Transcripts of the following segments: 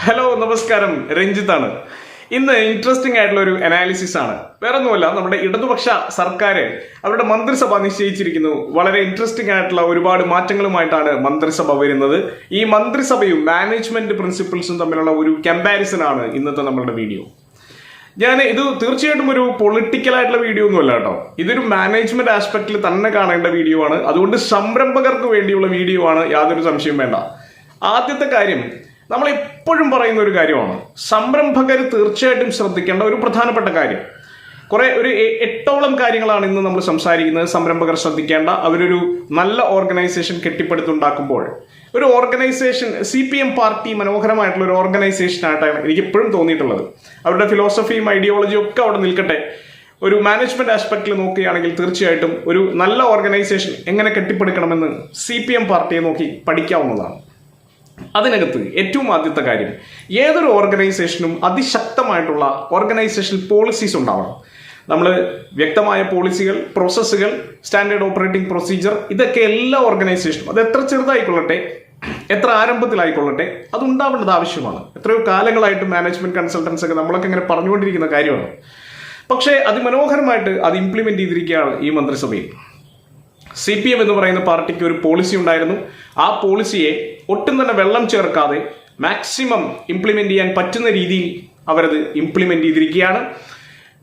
Hello നമസ്കാരം, രഞ്ജിത്ത് ആണ്. ഇന്ന് ഇൻട്രസ്റ്റിംഗ് ആയിട്ടുള്ള ഒരു അനാലിസിസ് ആണ്. വേറെ ഒന്നുമല്ല, നമ്മുടെ ഇടതുപക്ഷ സർക്കാർ അവരുടെ മന്ത്രിസഭ നിശ്ചയിച്ചിരിക്കുന്നു. വളരെ ഇൻട്രസ്റ്റിംഗ് ആയിട്ടുള്ള ഒരുപാട് മാറ്റങ്ങളുമായിട്ടാണ് മന്ത്രിസഭ വരുന്നത്. ഈ മന്ത്രിസഭയും മാനേജ്മെന്റ് പ്രിൻസിപ്പിൾസും തമ്മിലുള്ള ഒരു കമ്പാരിസൺ ആണ് ഇന്നത്തെ നമ്മളുടെ വീഡിയോ. ഇത് തീർച്ചയായിട്ടും ഒരു പൊളിറ്റിക്കൽ ആയിട്ടുള്ള വീഡിയോ ഒന്നുമല്ല കേട്ടോ. ഇതൊരു മാനേജ്മെന്റ് ആസ്പെക്റ്റിൽ തന്നെ കാണേണ്ട വീഡിയോ ആണ്. അതുകൊണ്ട് സംരംഭകർക്ക് വേണ്ടിയുള്ള വീഡിയോ ആണ്, യാതൊരു സംശയവും വേണ്ട. ആദ്യത്തെ കാര്യം, നമ്മൾ എപ്പോഴും പറയുന്ന ഒരു കാര്യമാണ്, സംരംഭകർ തീർച്ചയായിട്ടും ശ്രദ്ധിക്കേണ്ട ഒരു പ്രധാനപ്പെട്ട കാര്യം. ഒരു 8ഓളം കാര്യങ്ങളാണ് ഇന്ന് നമ്മൾ സംസാരിക്കുന്നത്. സംരംഭകർ ശ്രദ്ധിക്കേണ്ട, അവരൊരു നല്ല ഓർഗനൈസേഷൻ കെട്ടിപ്പടുത്തുണ്ടാക്കുമ്പോൾ, ഒരു ഓർഗനൈസേഷൻ CPM പാർട്ടി മനോഹരമായിട്ടുള്ള ഒരു ഓർഗനൈസേഷൻ ആയിട്ടാണ് എനിക്ക് എപ്പോഴും തോന്നിയിട്ടുള്ളത്. അവരുടെ ഫിലോസഫിയും ഐഡിയോളജിയും ഒക്കെ അവിടെ നിൽക്കട്ടെ. ഒരു മാനേജ്മെന്റ് ആസ്പെക്റ്റിൽ നോക്കുകയാണെങ്കിൽ തീർച്ചയായിട്ടും ഒരു നല്ല ഓർഗനൈസേഷൻ എങ്ങനെ കെട്ടിപ്പടുക്കണമെന്ന് CPM പാർട്ടിയെ നോക്കി പഠിക്കാവുന്നതാണ്. അതിനകത്ത് ഏറ്റവും ആദ്യത്തെ കാര്യം, ഏതൊരു ഓർഗനൈസേഷനും അതിശക്തമായിട്ടുള്ള ഓർഗനൈസേഷൻ പോളിസീസ് ഉണ്ടാവണം. നമ്മൾ വ്യക്തമായ പോളിസികൾ, പ്രോസസ്സുകൾ, സ്റ്റാൻഡേർഡ് ഓപ്പറേറ്റിംഗ് പ്രൊസീജിയർ, ഇതൊക്കെ എല്ലാ ഓർഗനൈസേഷനും, അത് എത്ര ചെറുതായിക്കൊള്ളട്ടെ, എത്ര ആരംഭത്തിലായിക്കൊള്ളട്ടെ, അതുണ്ടാവേണ്ടത് ആവശ്യമാണ്. എത്രയോ കാലങ്ങളായിട്ട് മാനേജ്മെന്റ് കൺസൾട്ടൻസ് ഒക്കെ നമ്മളൊക്കെ ഇങ്ങനെ പറഞ്ഞുകൊണ്ടിരിക്കുന്ന കാര്യമാണ്. പക്ഷേ അതിമനോഹരമായിട്ട് അത് ഇംപ്ലിമെന്റ് ചെയ്തിരിക്കുകയാണ് ഈ മന്ത്രിസഭയിൽ. CPM എന്ന് പറയുന്ന പാർട്ടിക്ക് ഒരു പോളിസി ഉണ്ടായിരുന്നു. ആ പോളിസിയെ ഒട്ടും തന്നെ വെള്ളം ചേർക്കാതെ മാക്സിമം ഇംപ്ലിമെന്റ് ചെയ്യാൻ പറ്റുന്ന രീതിയിൽ അവരത് ഇംപ്ലിമെന്റ് ചെയ്തിരിക്കുകയാണ്.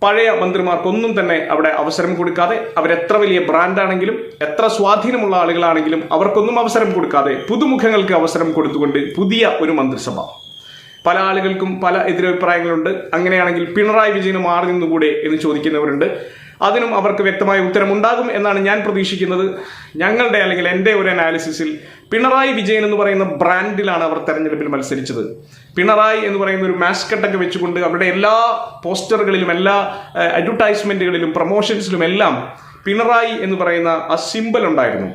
പഴയ മന്ത്രിമാർക്കൊന്നും തന്നെ അവിടെ അവസരം കൊടുക്കാതെ, അവരെത്ര വലിയ ബ്രാൻഡാണെങ്കിലും എത്ര സ്വാധീനമുള്ള ആളുകളാണെങ്കിലും അവർക്കൊന്നും അവസരം കൊടുക്കാതെ പുതുമുഖങ്ങൾക്ക് അവസരം കൊടുത്തുകൊണ്ട് പുതിയ ഒരു മന്ത്രിസഭ. പല ആളുകൾക്കും പല എതിരഭിപ്രായങ്ങളുണ്ട്. അങ്ങനെയാണെങ്കിൽ പിണറായി വിജയന് മാറി നിന്നുകൂടെ എന്ന് ചോദിക്കുന്നവരുണ്ട്. അതിനും അവർക്ക് വ്യക്തമായ ഉത്തരമുണ്ടാകും എന്നാണ് ഞാൻ പ്രതീക്ഷിക്കുന്നത്. ഞങ്ങളുടെ അല്ലെങ്കിൽ എൻ്റെ ഒരു അനാലിസിസിൽ പിണറായി വിജയൻ എന്ന് പറയുന്ന ബ്രാൻഡിലാണ് അവർ തെരഞ്ഞെടുപ്പിൽ മത്സരിച്ചത്. പിണറായി എന്ന് പറയുന്ന ഒരു മാസ്കട്ടൊക്കെ വെച്ചുകൊണ്ട് അവരുടെ എല്ലാ പോസ്റ്ററുകളിലും, എല്ലാ അഡ്വർടൈസ്മെന്റുകളിലും, പ്രൊമോഷൻസിലും എല്ലാം പിണറായി എന്ന് പറയുന്ന ആ സിമ്പൽ ഉണ്ടായിരുന്നു.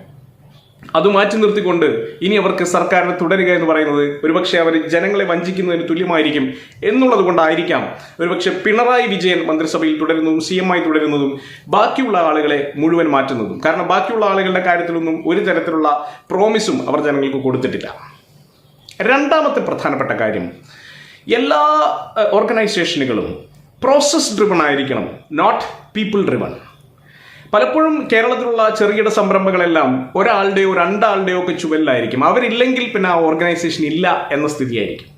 അത് മാറ്റി നിർത്തിക്കൊണ്ട് ഇനി അവർക്ക് സർക്കാരിനെ തുടരുക എന്ന് പറയുന്നത് ഒരുപക്ഷെ അവർ ജനങ്ങളെ വഞ്ചിക്കുന്നതിന് തുല്യമായിരിക്കും എന്നുള്ളത് കൊണ്ടായിരിക്കാം ഒരുപക്ഷെ പിണറായി വിജയൻ മന്ത്രിസഭയിൽ തുടരുന്നതും CM ആയി തുടരുന്നതും ബാക്കിയുള്ള ആളുകളെ മുഴുവൻ മാറ്റുന്നതും. കാരണം ബാക്കിയുള്ള ആളുകളുടെ കാര്യത്തിലൊന്നും ഒരു തരത്തിലുള്ള പ്രോമിസും അവർ ജനങ്ങൾക്ക് കൊടുത്തിട്ടില്ല. രണ്ടാമത്തെ പ്രധാനപ്പെട്ട കാര്യം, എല്ലാ ഓർഗനൈസേഷനുകളും പ്രോസസ് ഡ്രിവൺ ആയിരിക്കണം, നോട്ട് പീപ്പിൾ ഡ്രിവൺ. പലപ്പോഴും കേരളത്തിലുള്ള ചെറുകിട സംരംഭങ്ങളെല്ലാം ഒരാളുടെയോ രണ്ടാളുടെയോ ഒക്കെ ചുവലിലായിരിക്കും. അവരില്ലെങ്കിൽ പിന്നെ ആ ഓർഗനൈസേഷൻ ഇല്ല എന്ന സ്ഥിതിയായിരിക്കും.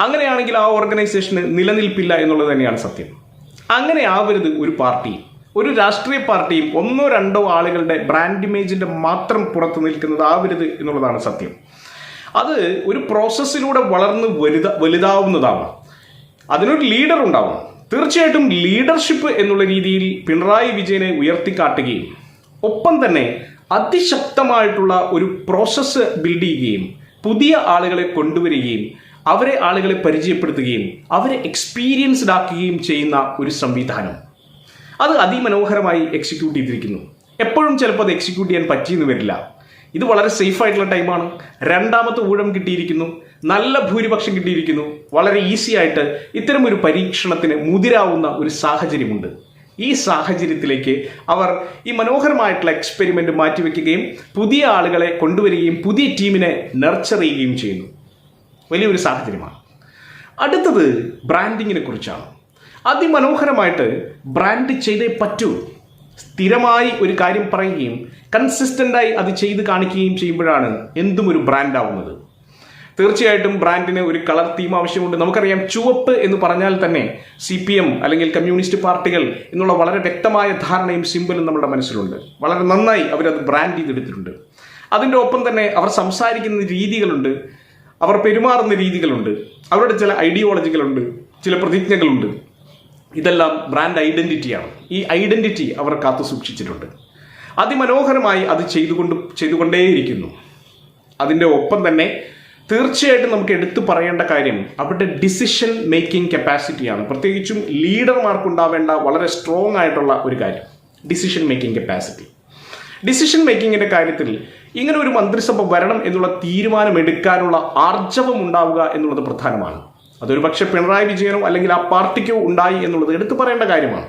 അങ്ങനെയാണെങ്കിൽ ആ ഓർഗനൈസേഷന് നിലനിൽപ്പില്ല എന്നുള്ളത് തന്നെയാണ് സത്യം. അങ്ങനെ ആവരുത് ഒരു പാർട്ടിയും, ഒരു രാഷ്ട്രീയ പാർട്ടിയും ഒന്നോ രണ്ടോ ആളുകളുടെ ബ്രാൻഡ് ഇമേജിന്റെ മാത്രം പുറത്തു നിൽക്കുന്നത് ആവരുത് എന്നുള്ളതാണ് സത്യം. അത് ഒരു പ്രോസസ്സിലൂടെ വളർന്ന് വലുതാവുന്നതാവണം. അതിനൊരു ലീഡർ ഉണ്ടാവണം. തീർച്ചയായിട്ടും ലീഡർഷിപ്പ് എന്നുള്ള രീതിയിൽ പിണറായി വിജയനെ ഉയർത്തിക്കാട്ടുകയും ഒപ്പം തന്നെ അതിശക്തമായിട്ടുള്ള ഒരു പ്രോസസ്സ് ബിൽഡ് ചെയ്യുകയും പുതിയ ആളുകളെ കൊണ്ടുവരികയും അവരെ ആളുകളെ പരിചയപ്പെടുത്തുകയും അവരെ എക്സ്പീരിയൻസ്ഡ് ആക്കുകയും ചെയ്യുന്ന ഒരു സംവിധാനം, അത് അതിമനോഹരമായി എക്സിക്യൂട്ട് ചെയ്തിരിക്കുന്നു. എപ്പോഴും ചിലപ്പോൾ അത് എക്സിക്യൂട്ട് ചെയ്യാൻ പറ്റിയെന്ന് വരില്ല. ഇത് വളരെ സേഫ് ആയിട്ടുള്ള ടൈമാണ്. രണ്ടാമത്തെ ഊഴം കിട്ടിയിരിക്കുന്നു, നല്ല ഭൂരിപക്ഷം കിട്ടിയിരിക്കുന്നു. വളരെ ഈസി ആയിട്ട് ഇത്തരം ഒരു പരീക്ഷണത്തിന് മുതിരാവുന്ന ഒരു സാഹചര്യമുണ്ട്. ഈ സാഹചര്യത്തിലേക്ക് അവർ ഈ മനോഹരമായിട്ടുള്ള എക്സ്പെരിമെന്റ് മാറ്റിവെക്കുകയും പുതിയ ആളുകളെ കൊണ്ടുവരികയും പുതിയ ടീമിനെ നർച്ചർ ചെയ്യുകയും ചെയ്യുന്നു. വലിയൊരു സാഹചര്യമാണ്. അടുത്തത് ബ്രാൻഡിങ്ങിനെ കുറിച്ചാണ്. അതിമനോഹരമായിട്ട് ബ്രാൻഡ് ചെയ്തേ പറ്റൂ. സ്ഥിരമായി ഒരു കാര്യം പറയുകയും കൺസിസ്റ്റൻ്റായി അത് ചെയ്ത് കാണിക്കുകയും ചെയ്യുമ്പോഴാണ് എന്തും ഒരു ബ്രാൻഡ് ആവുന്നത്. തീർച്ചയായിട്ടും ബ്രാൻഡിന് ഒരു കളർ തീം ആവശ്യമുണ്ട്. നമുക്കറിയാം, ചുവപ്പ് എന്ന് പറഞ്ഞാൽ തന്നെ CPM അല്ലെങ്കിൽ കമ്മ്യൂണിസ്റ്റ് പാർട്ടികൾ എന്നുള്ള വളരെ വ്യക്തമായ ധാരണയും സിമ്പലും നമ്മുടെ മനസ്സിലുണ്ട്. വളരെ നന്നായി അവരത് ബ്രാൻഡ് ചെയ്തെടുത്തിട്ടുണ്ട്. അതിൻ്റെ ഒപ്പം തന്നെ അവർ സംസാരിക്കുന്ന രീതികളുണ്ട്, അവർ പെരുമാറുന്ന രീതികളുണ്ട്, അവരുടെ ചില ഐഡിയോളജികളുണ്ട്, ചില പ്രതിജ്ഞകളുണ്ട്. ഇതെല്ലാം ബ്രാൻഡ് ഐഡന്റിറ്റിയാണ്. ഈ ഐഡന്റിറ്റി അവർ കാത്തു സൂക്ഷിച്ചിട്ടുണ്ട്. അതിമനോഹരമായി അത് ചെയ്തുകൊണ്ടേയിരിക്കുന്നു. അതിൻ്റെ ഒപ്പം തന്നെ തീർച്ചയായിട്ടും നമുക്ക് എടുത്തു പറയേണ്ട കാര്യം അവരുടെ ഡിസിഷൻ മേക്കിംഗ് കപ്പാസിറ്റിയാണ്. പ്രത്യേകിച്ചും ലീഡർമാർക്കുണ്ടാവേണ്ട വളരെ സ്ട്രോങ് ആയിട്ടുള്ള ഒരു കാര്യം, ഡിസിഷൻ മേക്കിംഗ് കപ്പാസിറ്റി. ഡിസിഷൻ മേക്കിങ്ങിന്റെ കാര്യത്തിൽ ഇങ്ങനെ ഒരു മന്ത്രിസഭ വരണം എന്നുള്ള തീരുമാനമെടുക്കാനുള്ള ആർജവം ഉണ്ടാവുക എന്നുള്ളത് പ്രധാനമാണ്. അതൊരു പക്ഷേ പിണറായി വിജയനോ അല്ലെങ്കിൽ ആ പാർട്ടിക്കോ ഉണ്ടായി എന്നുള്ളത് എടുത്തു പറയേണ്ട കാര്യമാണ്.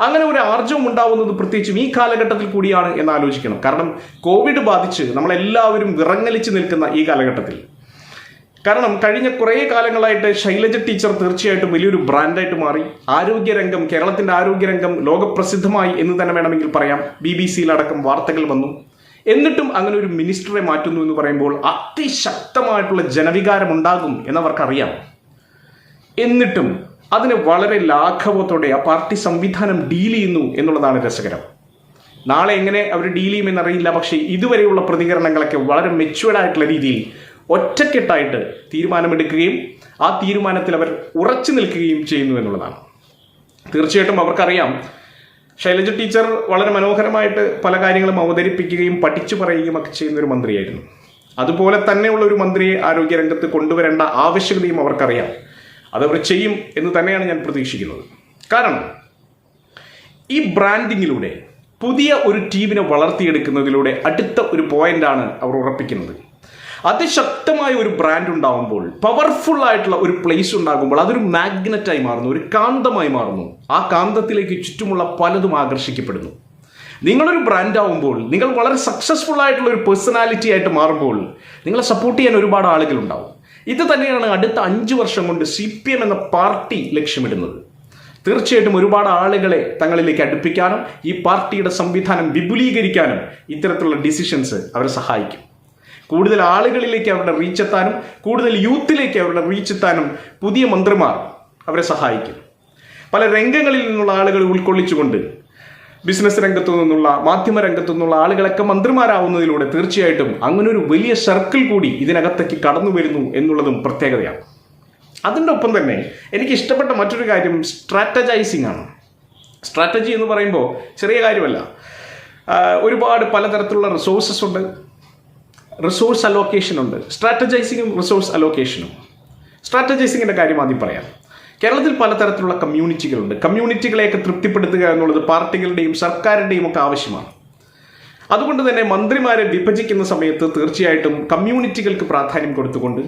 അങ്ങനെ ഒരു ആർജവം ഉണ്ടാവുന്നത് പ്രത്യേകിച്ചും ഈ കാലഘട്ടത്തിൽ കൂടിയാണ് എന്ന് ആലോചിക്കണം. കാരണം കോവിഡ് ബാധിച്ച് നമ്മളെല്ലാവരും വിറങ്ങലിച്ച് നിൽക്കുന്ന ഈ കാലഘട്ടത്തിൽ കാരണം കഴിഞ്ഞ കുറേ കാലങ്ങളായിട്ട് ശൈലജ ടീച്ചർ തീർച്ചയായിട്ടും വലിയൊരു ബ്രാൻഡായിട്ട് മാറി. ആരോഗ്യരംഗം, കേരളത്തിന്റെ ആരോഗ്യരംഗം ലോകപ്രസിദ്ധമായി എന്ന് തന്നെ വേണമെങ്കിൽ പറയാം. BBC-യിലടക്കം വാർത്തകൾ വന്നു. എന്നിട്ടും അങ്ങനെ ഒരു മിനിസ്റ്ററെ മാറ്റുന്നു എന്ന് പറയുമ്പോൾ അതിശക്തമായിട്ടുള്ള ജനവികാരം ഉണ്ടാകും എന്നവർക്കറിയാം. എന്നിട്ടും അതിന് വളരെ ലാഘവത്തോടെ ആ പാർട്ടി സംവിധാനം ഡീൽ ചെയ്യുന്നു എന്നുള്ളതാണ് രസകരം. നാളെ എങ്ങനെ അവർ ഡീൽ ചെയ്യുമെന്നറിയില്ല. പക്ഷേ ഇതുവരെയുള്ള പ്രതികരണങ്ങളൊക്കെ വളരെ മെച്യൂർഡ് ആയിട്ടുള്ള രീതിയിൽ ഒറ്റക്കെട്ടായിട്ട് തീരുമാനമെടുക്കുകയും ആ തീരുമാനത്തിൽ അവർ ഉറച്ചു നിൽക്കുകയും ചെയ്യുന്നു എന്നുള്ളതാണ്. തീർച്ചയായിട്ടും അവർക്കറിയാം ശൈലജ ടീച്ചർ വളരെ മനോഹരമായിട്ട് പല കാര്യങ്ങളും അവതരിപ്പിക്കുകയും പഠിച്ചു പറയുകയും ഒക്കെ ചെയ്യുന്ന ഒരു മന്ത്രിയായിരുന്നു. അതുപോലെ തന്നെയുള്ള ഒരു മന്ത്രിയെ ആരോഗ്യരംഗത്ത് കൊണ്ടുവരേണ്ട ആവശ്യകതയും അവർക്കറിയാം. അതവർ ചെയ്യും എന്ന് തന്നെയാണ് ഞാൻ പ്രതീക്ഷിക്കുന്നത്. കാരണം ഈ ബ്രാൻഡിങ്ങിലൂടെ പുതിയ ഒരു ടീമിനെ വളർത്തിയെടുക്കുന്നതിലൂടെ അടുത്ത ഒരു പോയിന്റാണ് അവർ ഉറപ്പിക്കുന്നത്. അതിശക്തമായ ഒരു ബ്രാൻഡ് ഉണ്ടാകുമ്പോൾ, പവർഫുൾ ആയിട്ടുള്ള ഒരു പ്ലേസ് ഉണ്ടാകുമ്പോൾ അതൊരു മാഗ്നറ്റായി മാറുന്നു, ഒരു കാന്തമായി മാറുന്നു. ആ കാന്തത്തിലേക്ക് ചുറ്റുമുള്ള പലതും ആകർഷിക്കപ്പെടുന്നു. നിങ്ങളൊരു ബ്രാൻഡ് ആവുമ്പോൾ, നിങ്ങൾ വളരെ സക്സസ്ഫുൾ ആയിട്ടുള്ള ഒരു പേഴ്സണാലിറ്റി ആയിട്ട് മാറുമ്പോൾ നിങ്ങളെ സപ്പോർട്ട് ചെയ്യാൻ ഒരുപാട് ആളുകൾ ഉണ്ടാവും. ഇത് തന്നെയാണ് അടുത്ത 5 വർഷം കൊണ്ട് CPM എന്ന പാർട്ടി ലക്ഷ്യമിടുന്നത്. തീർച്ചയായിട്ടും ഒരുപാട് ആളുകളെ തങ്ങളിലേക്ക് അടുപ്പിക്കാനും ഈ പാർട്ടിയുടെ സംവിധാനം വിപുലീകരിക്കാനും ഇത്തരത്തിലുള്ള ഡിസിഷൻസ് അവരെ സഹായിക്കും. കൂടുതൽ ആളുകളിലേക്ക് അവരുടെ റീച്ച് എത്താനും കൂടുതൽ യൂത്തിലേക്ക് അവരുടെ റീച്ച് എത്താനും പുതിയ മന്ത്രിമാർ അവരെ സഹായിക്കും. പല രംഗങ്ങളിൽ നിന്നുള്ള ആളുകൾ ഉൾക്കൊള്ളിച്ചുകൊണ്ട് ബിസിനസ് രംഗത്തു നിന്നുള്ള, മാധ്യമ രംഗത്തു നിന്നുള്ള ആളുകളൊക്കെ മന്ത്രിമാരാവുന്നതിലൂടെ തീർച്ചയായിട്ടും അങ്ങനെ ഒരു വലിയ സർക്കിൾ കൂടി ഇതിനകത്തേക്ക് കടന്നു വരുന്നു എന്നുള്ളതും പ്രത്യേകതയാണ്. അതിൻ്റെ ഒപ്പം തന്നെ എനിക്ക് ഇഷ്ടപ്പെട്ട മറ്റൊരു കാര്യം സ്ട്രാറ്റജൈസിങ് ആണ്. സ്ട്രാറ്റജി എന്ന് പറയുമ്പോൾ ചെറിയ കാര്യമല്ല. ഒരുപാട് പലതരത്തിലുള്ള റിസോഴ്സസ് ഉണ്ട്, റിസോഴ്സ് അലോക്കേഷൻ ഉണ്ട്. സ്ട്രാറ്റജൈസിങ്ങും റിസോഴ്സ് അലോക്കേഷനും. സ്ട്രാറ്റജൈസിങ്ങിൻ്റെ കാര്യം ആദ്യം പറയാം. കേരളത്തിൽ പലതരത്തിലുള്ള കമ്മ്യൂണിറ്റികളുണ്ട്. കമ്മ്യൂണിറ്റികളെയൊക്കെ തൃപ്തിപ്പെടുത്തുക എന്നുള്ളത് പാർട്ടികളുടെയും സർക്കാരിൻ്റെയും ഒക്കെ ആവശ്യമാണ്. അതുകൊണ്ട് തന്നെ മന്ത്രിമാരെ വിഭജിക്കുന്ന സമയത്ത് തീർച്ചയായിട്ടും കമ്മ്യൂണിറ്റികൾക്ക് പ്രാധാന്യം കൊടുത്തുകൊണ്ട്,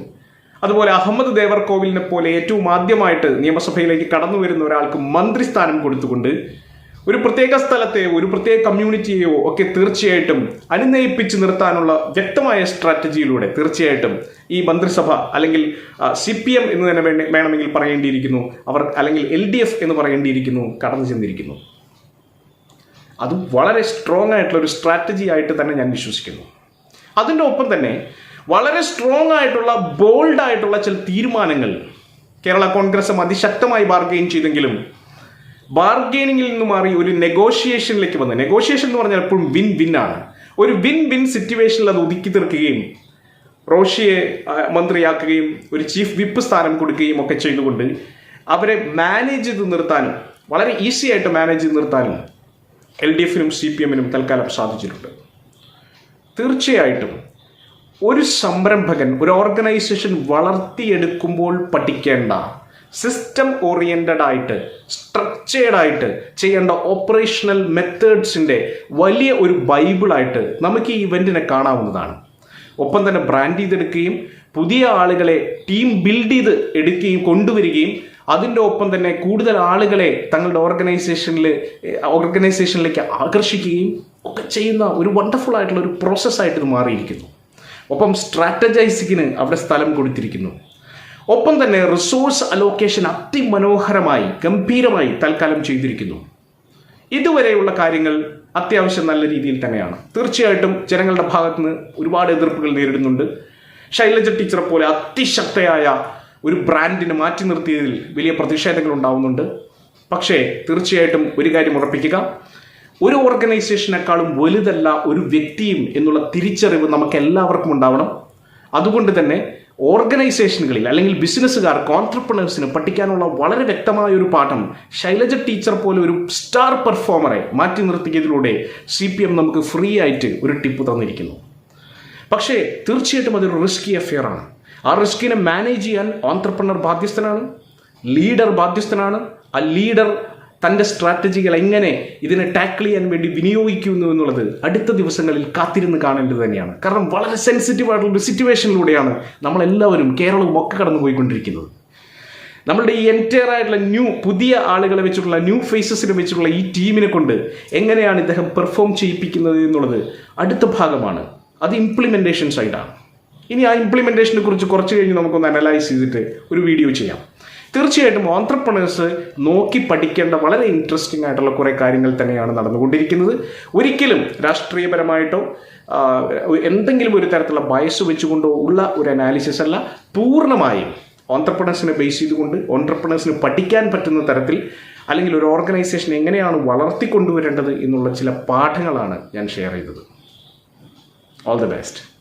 അതുപോലെ അഹമ്മദ് ദേവർകോവിലിനെ പോലെ ഏറ്റവും ആദ്യമായിട്ട് നിയമസഭയിലേക്ക് കടന്നു വരുന്ന ഒരാൾക്ക് മന്ത്രിസ്ഥാനം കൊടുത്തുകൊണ്ട് ഒരു പ്രത്യേക സ്ഥലത്തെ, ഒരു പ്രത്യേക കമ്മ്യൂണിറ്റിയെയോ ഒക്കെ തീർച്ചയായിട്ടും അനുനയിപ്പിച്ച് നിർത്താനുള്ള വ്യക്തമായ സ്ട്രാറ്റജിയിലൂടെ തീർച്ചയായിട്ടും ഈ മന്ത്രിസഭ അല്ലെങ്കിൽ CPM എന്ന് തന്നെ വേണമെങ്കിൽ പറയേണ്ടിയിരിക്കുന്നു, അവർ അല്ലെങ്കിൽ LDF എന്ന് പറയേണ്ടിയിരിക്കുന്നു, കടന്നു ചെന്നിരിക്കുന്നു. അത് വളരെ സ്ട്രോങ് ആയിട്ടുള്ള ഒരു സ്ട്രാറ്റജി ആയിട്ട് തന്നെ ഞാൻ വിശ്വസിക്കുന്നു. അതിൻ്റെ ഒപ്പം തന്നെ വളരെ സ്ട്രോങ് ആയിട്ടുള്ള, ബോൾഡ് ആയിട്ടുള്ള ചില തീരുമാനങ്ങൾ കേരള കോൺഗ്രസ് അതിശക്തമായി ബാർഗെയിൻ ചെയ്തെങ്കിലും ബാർഗെയിനിങ്ങിൽ നിന്ന് മാറി ഒരു നെഗോഷിയേഷനിലേക്ക് വന്ന്, നെഗോഷിയേഷൻ എന്ന് പറഞ്ഞാൽ എപ്പോഴും വിൻ വിൻ ആണ്. ഒരു വിൻ വിൻ സിറ്റുവേഷനിൽ അത് ഒതുക്കി തീർക്കുകയും റോഷിയെ മന്ത്രിയാക്കുകയും ഒരു ചീഫ് വിപ്പ് സ്ഥാനം കൊടുക്കുകയും ഒക്കെ ചെയ്തുകൊണ്ട് അവരെ മാനേജ് ചെയ്ത് നിർത്താനും, വളരെ ഈസി ആയിട്ട് മാനേജ് ചെയ്ത് നിർത്താനും LDFനും CPMനും തൽക്കാലം സാധിച്ചിട്ടുണ്ട്. തീർച്ചയായിട്ടും ഒരു സംരംഭകൻ, ഒരു ഓർഗനൈസേഷൻ വളർത്തിയെടുക്കുമ്പോൾ പഠിക്കേണ്ട, സിസ്റ്റം ഓറിയന്റഡ് ആയിട്ട്, സ്ട്രക്ചേർഡ് ആയിട്ട് ചെയ്യേണ്ട ഓപ്പറേഷണൽ മെത്തേഡ്സിൻ്റെ വലിയ ഒരു ബൈബിളായിട്ട് നമുക്ക് ഈ ഇവന്റിനെ കാണാവുന്നതാണ്. ഒപ്പം തന്നെ ബ്രാൻഡ് ചെയ്തെടുക്കുകയും പുതിയ ആളുകളെ ടീം ബിൽഡ് ചെയ്ത് എടുക്കുകയും കൊണ്ടുവരികയും അതിൻ്റെ ഒപ്പം തന്നെ കൂടുതൽ ആളുകളെ തങ്ങളുടെ ഓർഗനൈസേഷനിലേക്ക് ആകർഷിക്കുകയും ഒക്കെ ചെയ്യുന്ന ഒരു വണ്ടർഫുൾ ആയിട്ടുള്ള ഒരു പ്രോസസ്സായിട്ട് ഇത് മാറിയിരിക്കുന്നു. ഒപ്പം സ്ട്രാറ്റജൈസിങ്ങിന് അവിടെ സ്ഥലം കൊടുത്തിരിക്കുന്നു. ഒപ്പം തന്നെ റിസോഴ്സ് അലോക്കേഷൻ അതിമനോഹരമായി, ഗംഭീരമായി തൽക്കാലം ചെയ്തിരിക്കുന്നു. ഇതുവരെയുള്ള കാര്യങ്ങൾ അത്യാവശ്യം നല്ല രീതിയിൽ തന്നെയാണ്. തീർച്ചയായിട്ടും ജനങ്ങളുടെ ഭാഗത്ത് നിന്ന് ഒരുപാട് എതിർപ്പുകൾ നേരിടുന്നുണ്ട്. ശൈലജ ടീച്ചറെ പോലെ അതിശക്തയായ ഒരു ബ്രാൻഡിനെ മാറ്റി നിർത്തിയതിൽ വലിയ പ്രതിഷേധങ്ങൾ ഉണ്ടാവുന്നുണ്ട്. പക്ഷേ തീർച്ചയായിട്ടും ഒരു കാര്യം ഉറപ്പിക്കുക, ഒരു ഓർഗനൈസേഷനേക്കാളും വലുതല്ല ഒരു വ്യക്തിയും എന്നുള്ള തിരിച്ചറിവ് നമുക്ക് എല്ലാവർക്കും ഉണ്ടാവണം. അതുകൊണ്ട് തന്നെ ഓർഗനൈസേഷനുകളിൽ അല്ലെങ്കിൽ ബിസിനസ്സുകാർക്ക്, ഓൺട്രപ്രണേഴ്സിന് പഠിക്കാനുള്ള വളരെ വ്യക്തമായ ഒരു പാഠം ശൈലജ ടീച്ചർ പോലെ ഒരു സ്റ്റാർ പെർഫോമറെ മാറ്റി നിർത്തിയതിലൂടെ CPM നമുക്ക് ഫ്രീ ആയിട്ട് ഒരു ടിപ്പ് തന്നിരിക്കുന്നു. പക്ഷേ തീർച്ചയായിട്ടും അതൊരു റിസ്കി അഫെയർ ആണ്. ആ റിസ്കിനെ മാനേജ് ചെയ്യാൻ ഓൺട്രപ്രണർ ബാധ്യസ്ഥനാണ്, ലീഡർ ബാധ്യസ്ഥനാണ്. ആ ലീഡർ തൻ്റെ സ്ട്രാറ്റജികൾ എങ്ങനെ ഇതിനെ ടാക്കിൾ ചെയ്യാൻ വേണ്ടി വിനിയോഗിക്കുന്നു എന്നുള്ളത് അടുത്ത ദിവസങ്ങളിൽ കാത്തിരുന്ന് കാണേണ്ടത് തന്നെയാണ്. കാരണം വളരെ സെൻസിറ്റീവ് ആയിട്ടുള്ള ഒരു സിറ്റുവേഷനിലൂടെയാണ് നമ്മളെല്ലാവരും, കേരളവും ഒക്കെ കടന്നു പോയിക്കൊണ്ടിരിക്കുന്നത്. നമ്മളുടെ ഈ എൻറ്റയർ ആയിട്ടുള്ള പുതിയ ആളുകളെ വെച്ചിട്ടുള്ള, ന്യൂ ഫേസസിനെ വെച്ചിട്ടുള്ള ഈ ടീമിനെ കൊണ്ട് എങ്ങനെയാണ് ഇദ്ദേഹം പെർഫോം ചെയ്യിപ്പിക്കുന്നത് എന്നുള്ളത് അടുത്ത ഭാഗമാണ്. അത് ഇംപ്ലിമെൻറ്റേഷൻ സൈഡാണ്. ഇനി ആ ഇംപ്ലിമെൻറ്റേഷനെ കുറിച്ച് കുറച്ച് കഴിഞ്ഞ് നമുക്കൊന്ന് അനലൈസ് ചെയ്തിട്ട് ഒരു വീഡിയോ ചെയ്യാം. തീർച്ചയായിട്ടും ഓൺട്രപ്രണേഴ്സ് നോക്കി പഠിക്കേണ്ട വളരെ ഇൻട്രസ്റ്റിംഗ് ആയിട്ടുള്ള കുറേ കാര്യങ്ങൾ തന്നെയാണ് നടന്നുകൊണ്ടിരിക്കുന്നത്. ഒരിക്കലും രാഷ്ട്രീയപരമായിട്ടോ എന്തെങ്കിലും ഒരു തരത്തിലുള്ള ബയസ് വെച്ചുകൊണ്ടോ ഉള്ള ഒരു അനാലിസിസ് അല്ല. പൂർണ്ണമായും ഓൺട്രപ്രണേഴ്സിനെ ബേസ് ചെയ്തുകൊണ്ട് ഓൺട്രപ്രണേഴ്സിന് പഠിക്കാൻ പറ്റുന്ന തരത്തിൽ അല്ലെങ്കിൽ ഒരു ഓർഗനൈസേഷൻ എങ്ങനെയാണ് വളർത്തിക്കൊണ്ടുവരേണ്ടത് എന്നുള്ള ചില പാഠങ്ങളാണ് ഞാൻ ഷെയർ ചെയ്തത്. All the best.